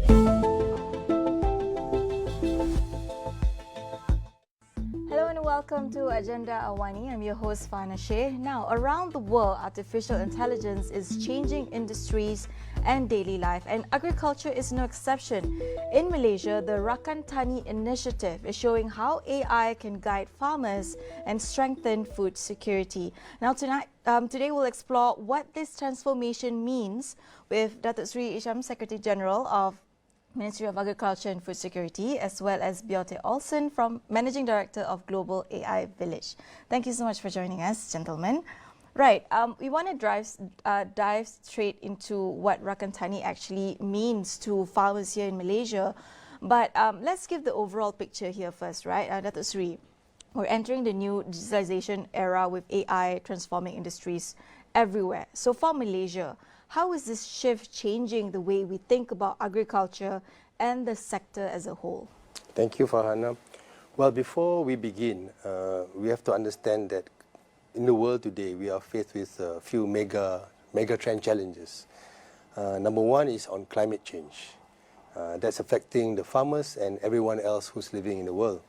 Hello and welcome to Agenda AWANI. I'm your host Fana Sheh. Now, around the world, artificial intelligence is changing industries and daily life, and agriculture is no exception. In Malaysia, the Rakan Tani initiative is showing how AI can guide farmers and strengthen food security. Now, today we'll explore what this transformation means with Datuk Seri Isham, Secretary General of Ministry of Agriculture and Food Security, as well as Bjarte Olsen, from Managing Director of Global AI Village. Thank you so much for joining us, gentlemen. Right, we want to dive straight into what Rakan Tani actually means to farmers here in Malaysia. But let's give the overall picture here first, right? Datuk Seri, we're entering the new digitalization era with AI transforming industries everywhere. So for Malaysia, how is this shift changing the way we think about agriculture and the sector as a whole? Thank you, Farhana. Well, before we begin, we have to understand that in the world today, we are faced with a few mega trend challenges. Number one is on climate change. That's affecting the farmers and everyone else who's living in the world.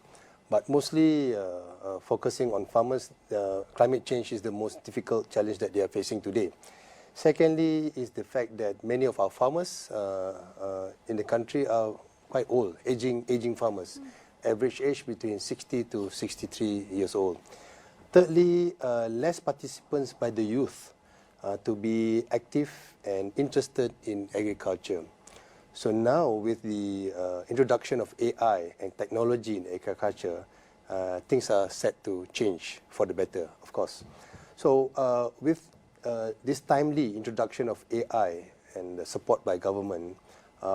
But mostly focusing on farmers, climate change is the most difficult challenge that they are facing today. Secondly is the fact that many of our farmers in the country are quite old, aging farmers. Average age between 60 to 63 years old. Thirdly, less participants by the youth to be active and interested in agriculture. So now with the introduction of AI and technology in agriculture, things are set to change for the better, of course. So with this timely introduction of AI and the support by government,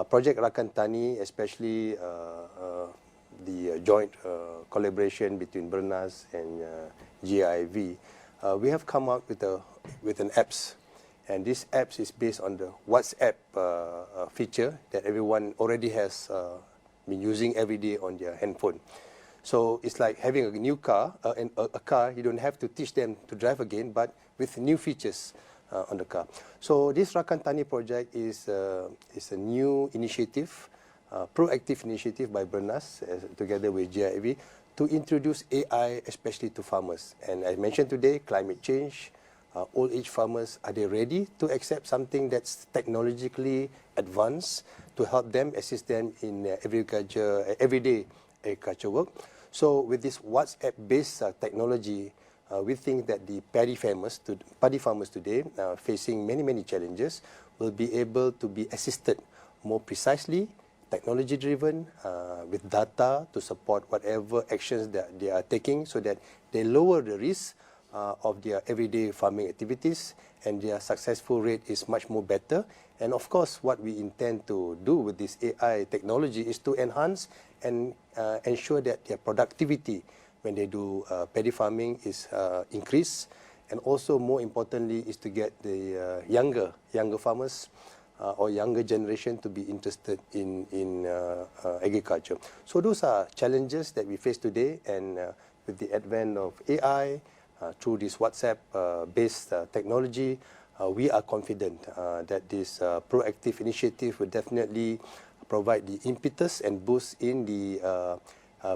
Project Rakan Tani, especially the joint collaboration between BERNAS and GIV, we have come out with an apps, and this apps is based on the WhatsApp feature that everyone already has been using every day on their handphone. So it's like having a new car, and a car you don't have to teach them to drive again, but with new features on the car. So this Rakan Tani project is a new initiative, proactive initiative by BERNAS together with GIV to introduce AI especially to farmers. And I mentioned today climate change, old age farmers, are they ready to accept something that's technologically advanced to help them, assist them in everyday agriculture work? So with this WhatsApp-based technology, we think that the paddy farmers today, facing many challenges, will be able to be assisted more precisely, technology-driven, with data to support whatever actions that they are taking, so that they lower the risk of their everyday farming activities, and their successful rate is much more better. And of course, what we intend to do with this AI technology is to enhance and ensure that their productivity when they do paddy farming is increased, and also more importantly is to get the younger farmers or younger generation to be interested in agriculture. So those are challenges that we face today, and with the advent of AI, through this WhatsApp-based technology, we are confident that this proactive initiative will definitely provide the impetus and boost in the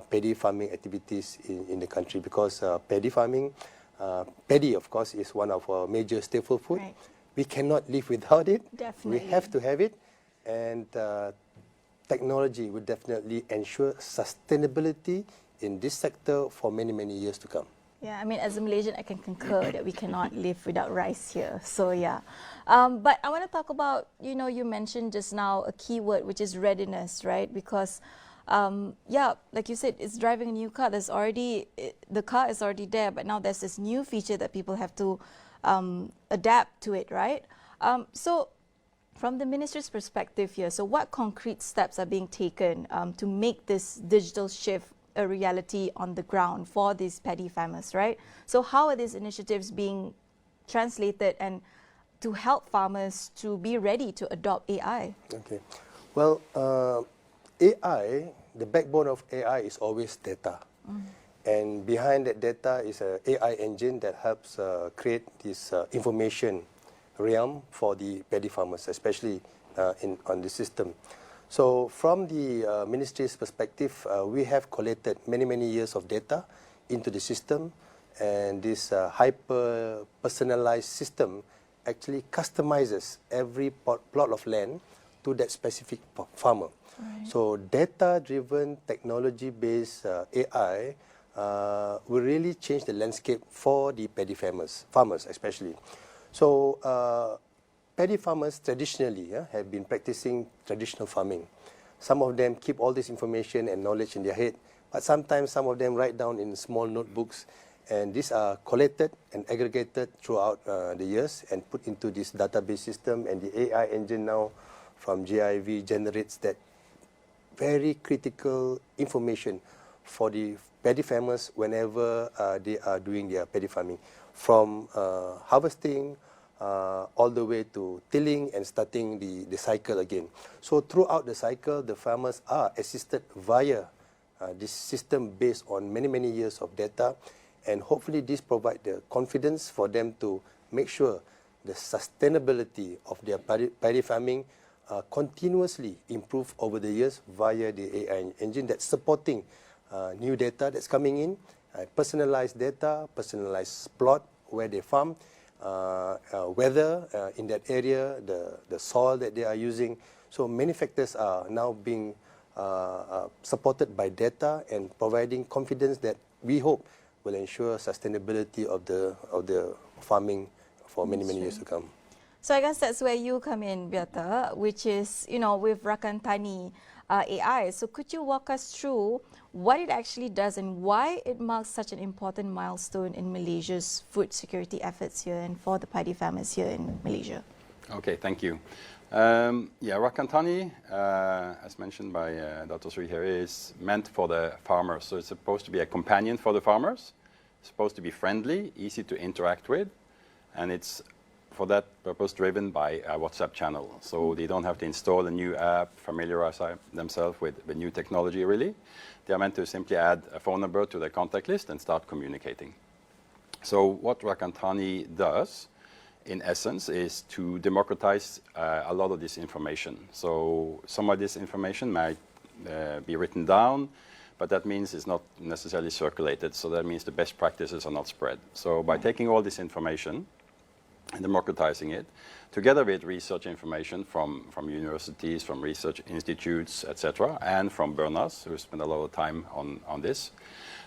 paddy farming activities in the country, because paddy farming, paddy of course is one of our major staple food. Right. We cannot live without it. Definitely. We have to have it, and technology will definitely ensure sustainability in this sector for many years to come. Yeah, I mean, as a Malaysian, I can concur that we cannot live without rice here. So yeah, but I want to talk about, you mentioned just now a key word, which is readiness, right? Because yeah, like you said, it's driving a new car. The car is already there, but now there's this new feature that people have to adapt to it, right? So from the minister's perspective here, so what concrete steps are being taken to make this digital shift a reality on the ground for these paddy farmers, right? So how are these initiatives being translated and to help farmers to be ready to adopt AI? Okay. Well, AI, the backbone of AI is always data. And behind that data is an AI engine that helps create this information realm for the paddy farmers, especially on the system. So from the ministry's perspective, we have collected many years of data into the system, and this hyper-personalized system actually customizes every plot of land to that specific farmer. Right. So data-driven, technology-based AI will really change the landscape for the paddy farmers especially. So paddy farmers traditionally have been practicing traditional farming. Some of them keep all this information and knowledge in their head, but sometimes some of them write down in small notebooks, and these are collected and aggregated throughout the years and put into this database system, and the AI engine now from GIV generates that very critical information for the paddy farmers whenever they are doing their paddy farming, from harvesting all the way to tilling and starting the cycle again. So throughout the cycle, the farmers are assisted via this system based on many years of data, and hopefully this provides the confidence for them to make sure the sustainability of their paddy farming continuously improve over the years via the AI engine that's supporting new data that's coming in, personalized data, personalized plot where they farm, weather in that area, the soil that they are using. So many factors are now being supported by data and providing confidence that we hope will ensure sustainability of the farming for many years to come. So I guess that's where you come in, Bjarte, which is, with Rakan Tani AI. So could you walk us through what it actually does and why it marks such an important milestone in Malaysia's food security efforts here and for the paddy farmers here in Malaysia? Okay, thank you. Rakan Tani, as mentioned by Dr. Seri here, is meant for the farmers. So it's supposed to be a companion for the farmers. It's supposed to be friendly, easy to interact with, and it's for that purpose driven by a WhatsApp channel. So they don't have to install a new app, familiarize themselves with the new technology really. They are meant to simply add a phone number to their contact list and start communicating. So what Rakan Tani does, in essence, is to democratize a lot of this information. So some of this information might be written down, but that means it's not necessarily circulated. So that means the best practices are not spread. So by taking all this information and democratizing it, together with research information from universities, from research institutes, etc., and from BERNAS, who spend a lot of time on this,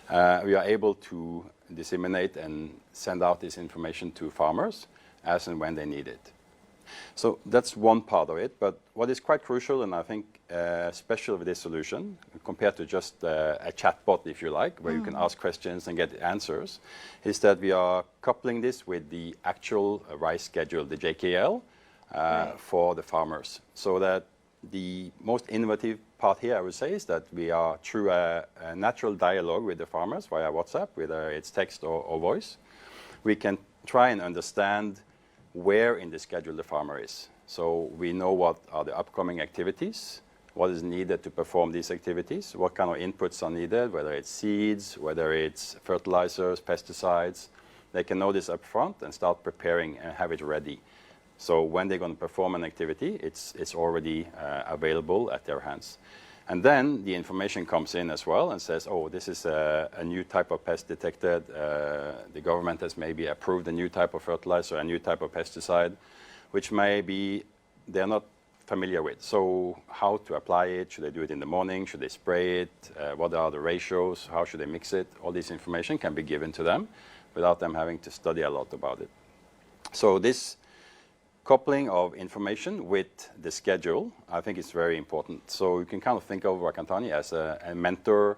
we are able to disseminate and send out this information to farmers as and when they need it. So that's one part of it, but what is quite crucial, and I think special with this solution, compared to just a chatbot, if you like, where you can ask questions and get answers, is that we are coupling this with the actual rice schedule, the JKL, for the farmers. So that the most innovative part here, I would say, is that we are through a natural dialogue with the farmers via WhatsApp, whether it's text or voice, we can try and understand where in the schedule the farmer is. So we know what are the upcoming activities, what is needed to perform these activities, what kind of inputs are needed, whether it's seeds, whether it's fertilizers, pesticides. They can know this up front and start preparing and have it ready. So when they're going to perform an activity, it's already available at their hands. And then the information comes in as well and says, oh, this is a new type of pest detected. The government has maybe approved a new type of fertilizer, a new type of pesticide, which maybe they're not familiar with. So how to apply it? Should they do it in the morning? Should they spray it? What are the ratios? How should they mix it? All this information can be given to them without them having to study a lot about it. So this coupling of information with the schedule, I think is very important. So you can kind of think of Rakan Tani as a mentor,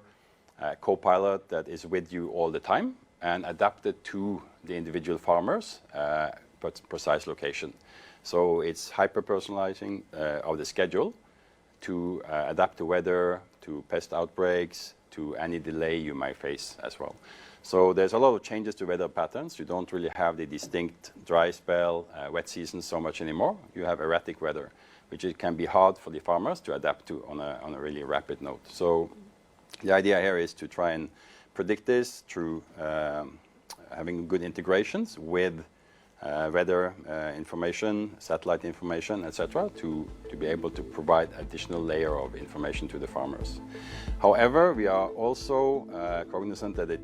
a co-pilot that is with you all the time and adapted to the individual farmers, but precise location. So it's hyper-personalizing of the schedule to adapt to weather, to pest outbreaks, to any delay you might face as well. So there's a lot of changes to weather patterns. You don't really have the distinct dry spell, wet season so much anymore. You have erratic weather, which it can be hard for the farmers to adapt to on a really rapid note. So the idea here is to try and predict this through having good integrations with weather information, satellite information, etc., to be able to provide additional layer of information to the farmers. However, we are also cognizant that it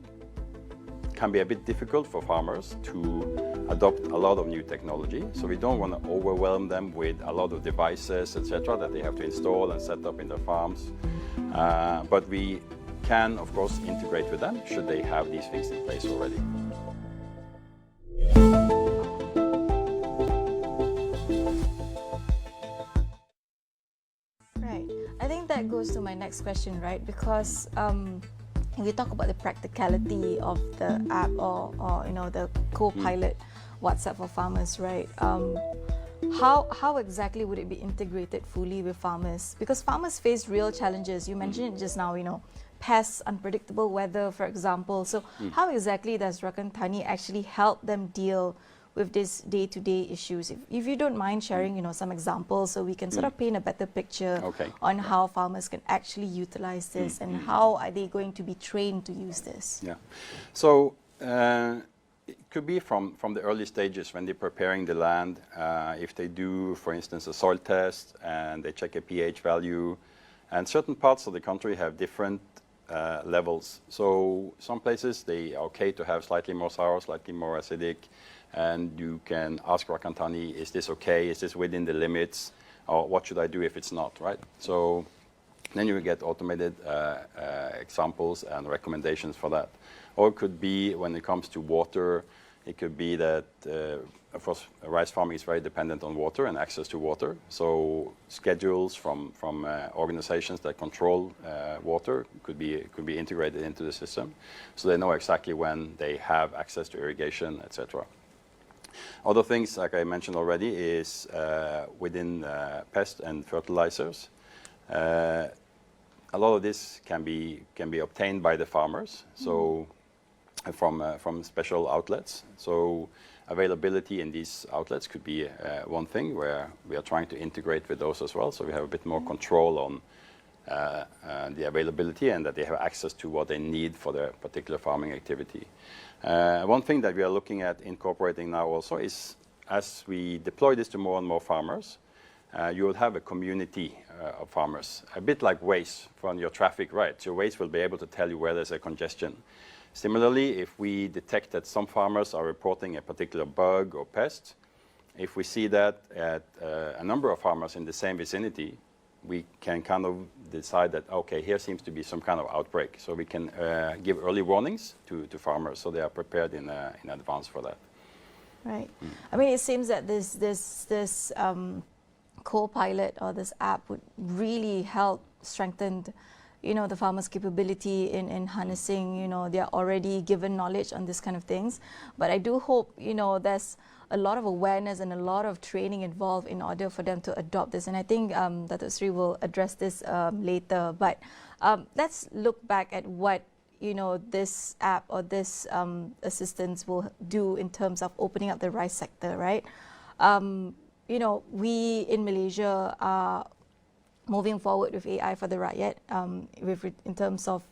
can be a bit difficult for farmers to adopt a lot of new technology. So we don't want to overwhelm them with a lot of devices, etc., that they have to install and set up in their farms. But we can, of course, integrate with them should they have these things in place already. Right. I think that goes to my next question, right? Because we talk about the practicality of the app or the co-pilot WhatsApp for farmers, right? How exactly would it be integrated fully with farmers? Because farmers face real challenges. You mentioned it just now, pests, unpredictable weather, for example. So how exactly does Rakan Tani actually help them deal with these day-to-day issues? If you don't mind sharing, some examples so we can sort of paint a better picture on how farmers can actually utilize this and how are they going to be trained to use this? Yeah. So it could be from the early stages when they're preparing the land. If they do, for instance, a soil test and they check a pH value, and certain parts of the country have different levels. So some places they are okay to have slightly more sour, slightly more acidic, and you can ask Rakan Tani, is this okay? Is this within the limits? Or what should I do if it's not, right? So then you will get automated examples and recommendations for that. Or it could be when it comes to water, it could be that, of course, rice farming is very dependent on water and access to water. So schedules from organizations that control water could be integrated into the system, so they know exactly when they have access to irrigation, etc. Other things, like I mentioned already, is within pest and fertilizers. A lot of this can be obtained by the farmers. So from special outlets. So availability in these outlets could be one thing where we are trying to integrate with those as well. So we have a bit more control on the availability and that they have access to what they need for their particular farming activity. One thing that we are looking at incorporating now also is, as we deploy this to more and more farmers, you will have a community of farmers, a bit like Waze from your traffic, right? So Waze will be able to tell you where there's a congestion. Similarly, if we detect that some farmers are reporting a particular bug or pest, if we see that at a number of farmers in the same vicinity, we can kind of decide that, okay, here seems to be some kind of outbreak. So we can give early warnings to farmers so they are prepared in advance for that. Right. I mean, it seems that this co-pilot or this app would really help strengthen the farmers' capability in harnessing, their already given knowledge on this kind of things. But I do hope, there's a lot of awareness and a lot of training involved in order for them to adopt this. And I think Datuk Seri will address this later. But let's look back at what, this app or this assistance will do in terms of opening up the rice sector, right? We in Malaysia are moving forward with AI for the rakyat, in terms of,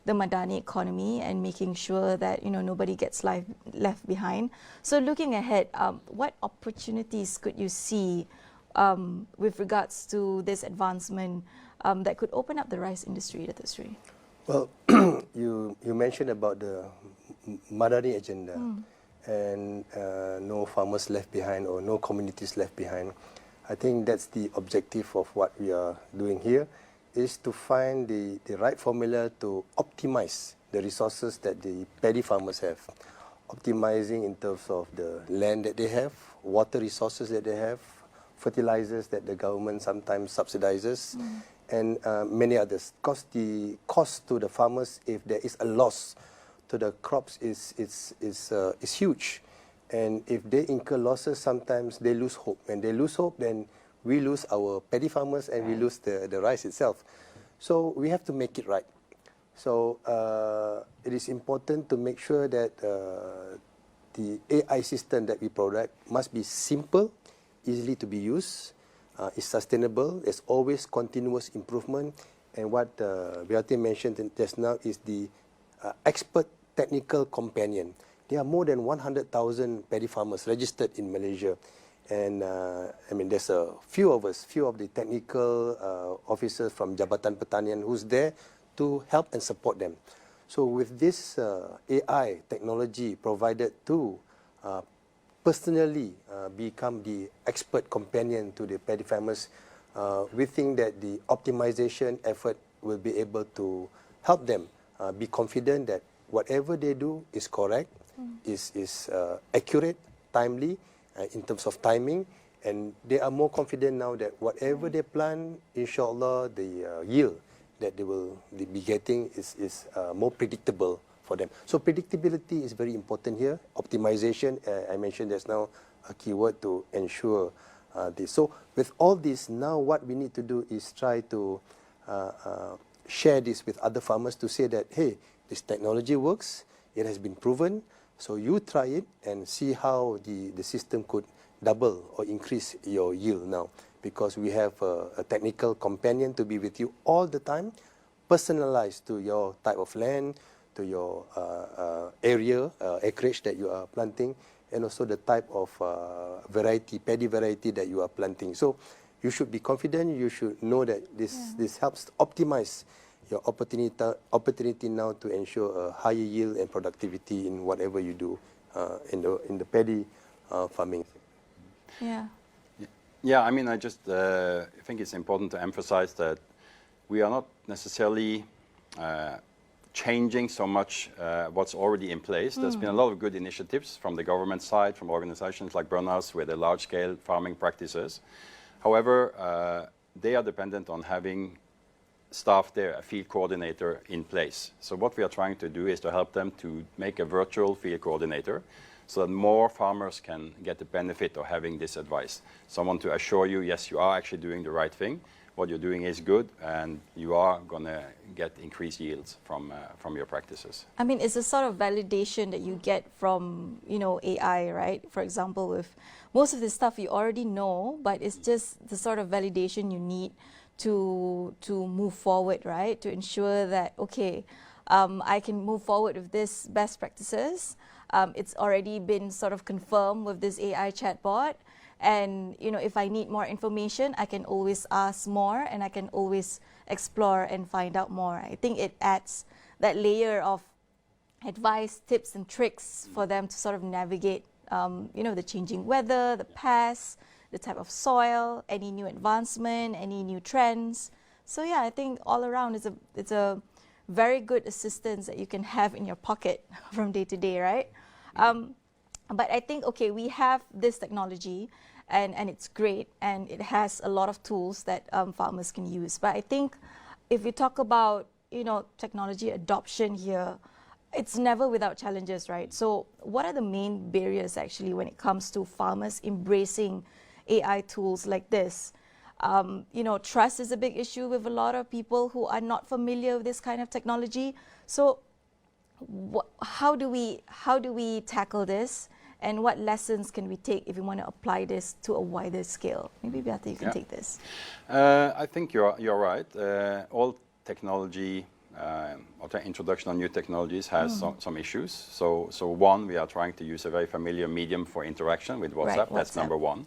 the Madani economy and making sure that, nobody gets left behind. So looking ahead, what opportunities could you see with regards to this advancement that could open up the rice industry, Datuk Seri? Well, you mentioned about the Madani agenda and no farmers left behind or no communities left behind. I think that's the objective of what we are doing here, is to find the right formula to optimize the resources that the paddy farmers have. Optimizing in terms of the land that they have, water resources that they have, fertilizers that the government sometimes subsidizes, and many others. Because the cost to the farmers, if there is a loss to the crops, is huge. And if they incur losses, sometimes they lose hope. When they lose hope, then we lose our paddy farmers and we lose the rice itself. So we have to make it right. So it is important to make sure that the AI system that we product must be simple, easily to be used, is sustainable. There's always continuous improvement. And what Bjarte mentioned just now is the expert technical companion. there are more than 100,000 paddy farmers registered in Malaysia. And I mean, there's a few of us, few of the technical officers from Jabatan Pertanian who's there to help and support them. So with this AI technology provided to personally become the expert companion to the paddy farmers, we think that the optimization effort will be able to help them be confident that whatever they do is correct, is accurate, timely in terms of timing, and they are more confident now that whatever they plant, inshallah, the yield that they will be getting is more predictable for them. So predictability is very important here. Optimization, I mentioned just now, a keyword to ensure this. So with all this, now what we need to do is try to share this with other farmers to say that, hey, this technology works, it has been proven, so you try it and see how the system could double or increase your yield now, because we have a technical companion to be with you all the time, personalized to your type of land, to your area, acreage that you are planting, and also the type of variety, paddy variety that you are planting. So you should be confident, you should know that this helps optimize your opportunity now to ensure a higher yield and productivity in whatever you do in the paddy farming. Yeah. Yeah, I mean, I just think it's important to emphasize that we are not necessarily changing so much what's already in place. There's been a lot of good initiatives from the government side, from organizations like BERNAS with the large-scale farming practices. However, they are dependent on having staff there, a field coordinator in place. So what we are trying to do is to help them to make a virtual field coordinator so that more farmers can get the benefit of having this advice. Someone to assure you, yes, you are actually doing the right thing, what you're doing is good, and you are going to get increased yields from your practices. I mean, it's a sort of validation that you get from, AI, right? For example, with most of this stuff you already know, but it's just the sort of validation you need to move forward, right? To ensure that, okay, I can move forward with this best practices. It's already been sort of confirmed with this AI chatbot. And, if I need more information, I can always ask more and I can always explore and find out more. I think it adds that layer of advice, tips and tricks for them to sort of navigate, the changing weather, the pests, the type of soil, any new advancement, any new trends. So yeah, I think all around it's a very good assistance that you can have in your pocket from day to day, right? But I think, okay, we have this technology and it's great and it has a lot of tools that farmers can use. But I think if we talk about, technology adoption here, it's never without challenges, right? So what are the main barriers actually when it comes to farmers embracing AI tools like this? Trust is a big issue with a lot of people who are not familiar with this kind of technology. So how do we tackle this, and what lessons can we take if we want to apply this to a wider scale? Maybe Bjarte, you can take this. I think you're right. All technology, or the introduction of new technologies has some issues. So one, we are trying to use a very familiar medium for interaction with WhatsApp. Right, That's number one.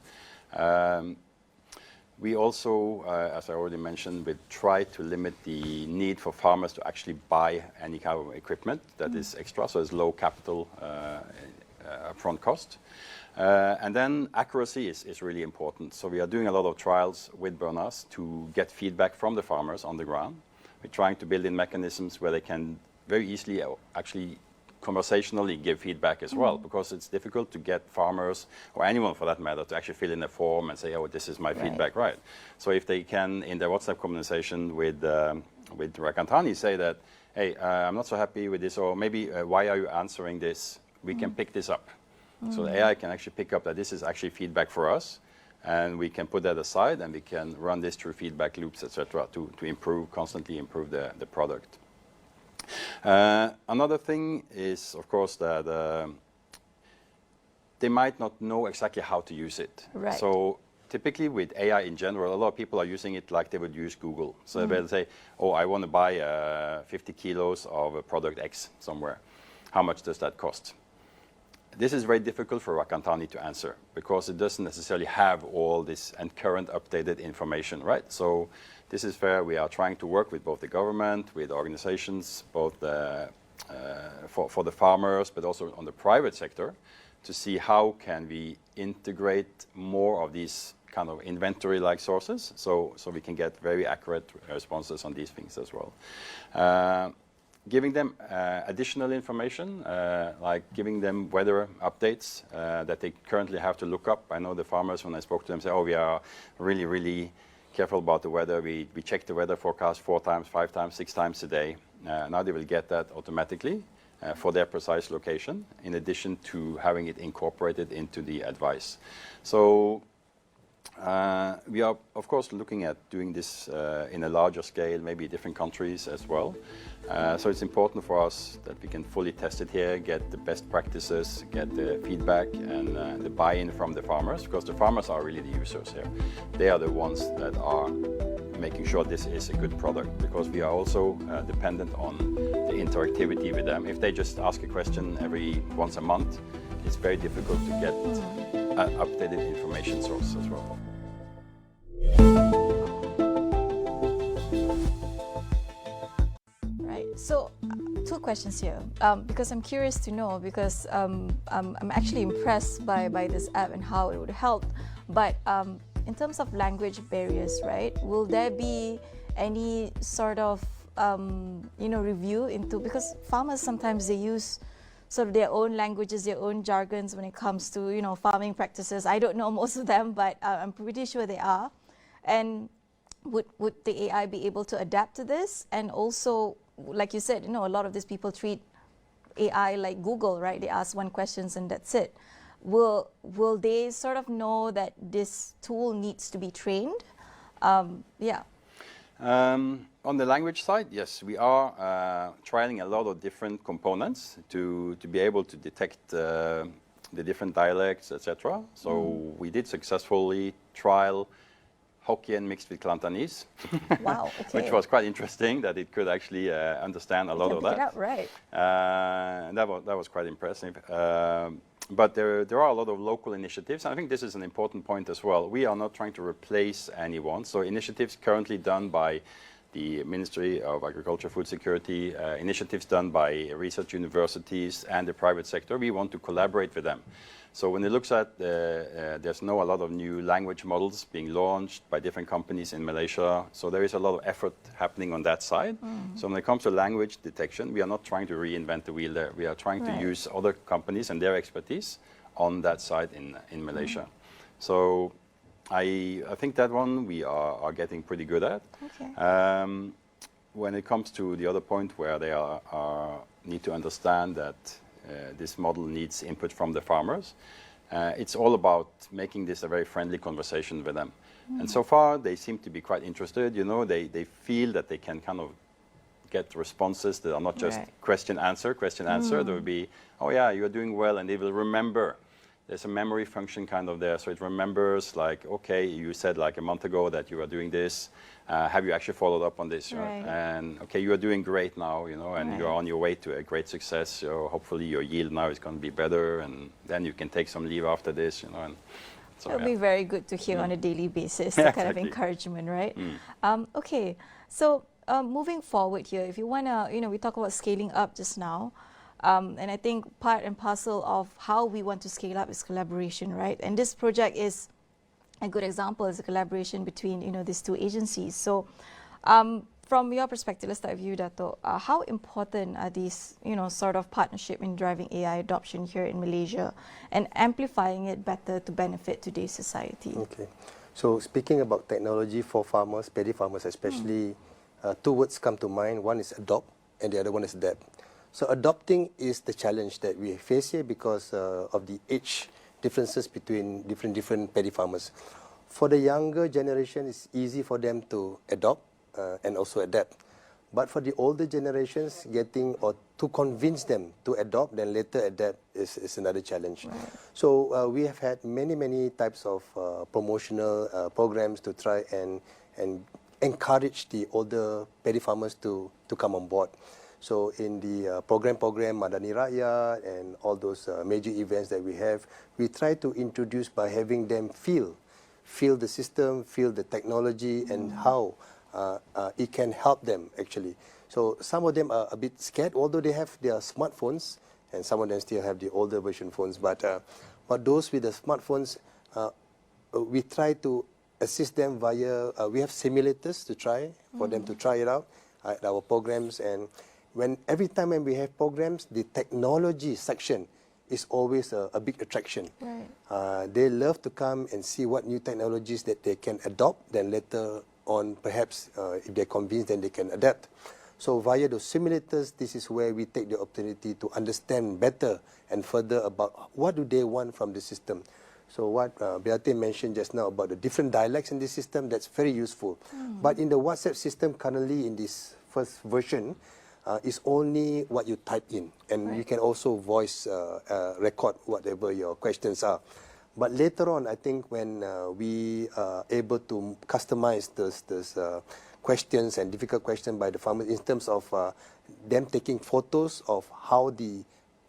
We also, as I already mentioned, we try to limit the need for farmers to actually buy any kind of equipment that is extra, so it's low capital upfront cost. And then accuracy is really important. So we are doing a lot of trials with BERNAS to get feedback from the farmers on the ground. We're trying to build in mechanisms where they can very easily actually conversationally give feedback as well, because it's difficult to get farmers, or anyone for that matter, to actually fill in a form and say, oh, this is my feedback, right? So if they can, in their WhatsApp conversation with Rakan Tani, say that, hey, I'm not so happy with this, or maybe why are you answering this? We can pick this up. So the AI can actually pick up that this is actually feedback for us, and we can put that aside and we can run this through feedback loops, etc., to constantly improve the product. Another thing is, of course, that they might not know exactly how to use it. Right. So typically with AI in general, a lot of people are using it like they would use Google. So they'll say, oh, I want to buy 50 kilos of a product X somewhere. How much does that cost? this is very difficult for Rakan Tani to answer because it doesn't necessarily have all this and current updated information, right? So this is where we are trying to work with both the government, with organizations, both for the farmers, but also on the private sector, to see how can we integrate more of these kind of inventory-like sources, so we can get very accurate responses on these things as well. Giving them additional information, like giving them weather updates that they currently have to look up. I know the farmers, when I spoke to them, say, oh, we are really, really careful about the weather. We check the weather forecast 4 times, 5 times, 6 times a day. Now they will get that automatically for their precise location, in addition to having it incorporated into the advice. So we are, of course, looking at doing this in a larger scale, maybe different countries as well. So it's important for us that we can fully test it here, get the best practices, get the feedback and the buy-in from the farmers, because the farmers are really the users here. They are the ones that are making sure this is a good product, because we are also dependent on the interactivity with them. If they just ask a question once a month, it's very difficult to get an updated information source as well. Right. So, 2 questions here, because I'm curious to know, because I'm actually impressed by this app and how it would help. But in terms of language barriers, right? Will there be any sort of review into, because farmers sometimes they use sort of their own languages, their own jargons when it comes to farming practices. I don't know most of them, but I'm pretty sure they are. And would the AI be able to adapt to this? And also, like you said, a lot of these people treat AI like Google, right? They ask 1 question and that's it. Will they sort of know that this tool needs to be trained? Yeah. On the language side, yes, we are trialing a lot of different components to be able to detect the different dialects, etc. So we did successfully trial Hokkien mixed with Kelantanese, wow, okay. which was quite interesting that it could actually understand a lot of that. Pick it up, right. And that was quite impressive. But there are a lot of local initiatives, and I think this is an important point as well. We are not trying to replace anyone. So initiatives currently done by the Ministry of Agriculture, Food Security, initiatives done by research universities and the private sector, we want to collaborate with them. So when it looks at, there's a lot of new language models being launched by different companies in Malaysia. So there is a lot of effort happening on that side. So when it comes to language detection, we are not trying to reinvent the wheel there. We are trying to use other companies and their expertise on that side in Malaysia. So I think that one we are getting pretty good at. Okay. When it comes to the other point where they need to understand that this model needs input from the farmers, it's all about making this a very friendly conversation with them. And so far, they seem to be quite interested. They feel that they can kind of get responses that are not just question, answer. There will be, oh yeah, you're doing well, and they will remember. There's a memory function kind of there, so it remembers, like, okay, you said like a month ago that you were doing this. Have you actually followed up on this? Right. And okay, you are doing great now, and you're on your way to a great success. So hopefully your yield now is going to be better, and then you can take some leave after this, And so, it'll be very good to hear on a daily basis, the kind of encouragement, right? Okay, so moving forward here, if you wanna, we talk about scaling up just now. And I think part and parcel of how we want to scale up is collaboration, right? And this project is a good example, is a collaboration between, these 2 agencies. So from your perspective, let's start with you, Datuk. How important are these, sort of partnership in driving AI adoption here in Malaysia and amplifying it better to benefit today's society? Okay. So speaking about technology for farmers, paddy farmers especially, 2 words come to mind. One is adopt and the other one is adapt. So adopting is the challenge that we face here because of the age differences between different paddy farmers. For the younger generation, it's easy for them to adopt and also adapt. But for the older generations, to convince them to adopt, then later adapt is another challenge. Right. So we have had many types of promotional programs to try and encourage the older paddy farmers to come on board. So in the program Madani Rakyat and all those major events that we have, we try to introduce by having them feel the system, feel the technology, and how it can help them actually. So some of them are a bit scared, although they have their smartphones, and some of them still have the older version phones. But those with the smartphones, we try to assist them via, we have simulators to try, for them to try it out at our programs. And every time when we have programs, the technology section is always a big attraction. Right. They love to come and see what new technologies that they can adopt, then later on perhaps if they're convinced, then they can adapt. So via those simulators, this is where we take the opportunity to understand better and further about what do they want from the system. So what Bjarte mentioned just now about the different dialects in this system, that's very useful. But in the WhatsApp system currently in this first version, is only what you type in. And you can also voice record whatever your questions are. But later on, I think when we are able to customize those questions and difficult questions by the farmers in terms of them taking photos of how the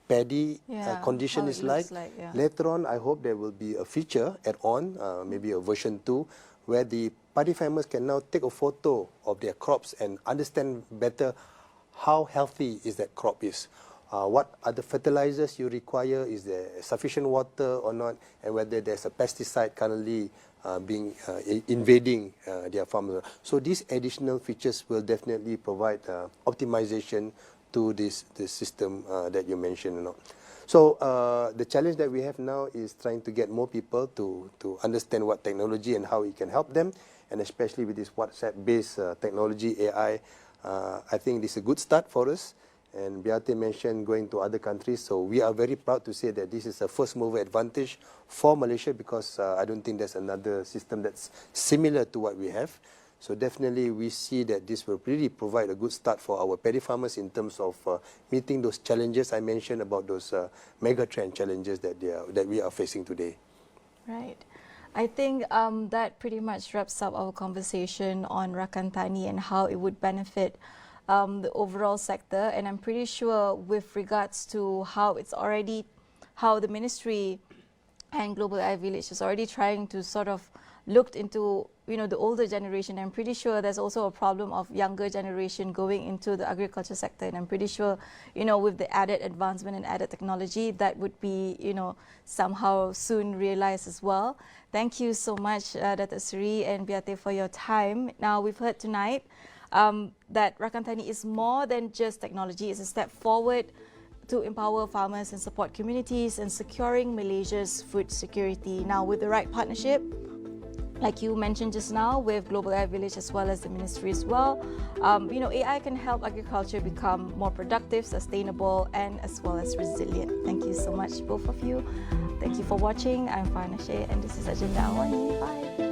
paddy condition is like. Later on, I hope there will be a feature add-on, maybe a version 2, where the paddy farmers can now take a photo of their crops and understand better how healthy is that crop is. What are the fertilizers you require? Is there sufficient water or not? And whether there's a pesticide currently invading their farmers. So these additional features will definitely provide optimization to this system that you mentioned. So the challenge that we have now is trying to get more people to understand what technology and how it can help them, and especially with this WhatsApp-based technology, AI, I think this is a good start for us. And Bjarte mentioned going to other countries, so we are very proud to say that this is a first mover advantage for Malaysia, because I don't think there's another system that's similar to what we have. So definitely we see that this will really provide a good start for our paddy farmers in terms of meeting those challenges I mentioned about those mega trend challenges that we are facing today. Right. I think that pretty much wraps up our conversation on Rakan Tani and how it would benefit the overall sector. And I'm pretty sure with regards to how the Ministry and Global AI Village is already trying to sort of look into the older generation. I'm pretty sure there's also a problem of younger generation going into the agriculture sector, and I'm pretty sure with the added advancement and added technology, that would be somehow soon realized as well. Thank you so much, Datuk Seri and Bjarte, for your time. Now we've heard tonight that Rakan Tani is more than just technology. It's a step forward to empower farmers and support communities and securing Malaysia's food security. Now with the right partnership, like you mentioned just now, with Global AI Village as well as the Ministry as well, AI can help agriculture become more productive, sustainable, and as well as resilient. Thank you so much, both of you. Thank you for watching. I'm Farna Shea, and this is Agenda AWANI. Bye.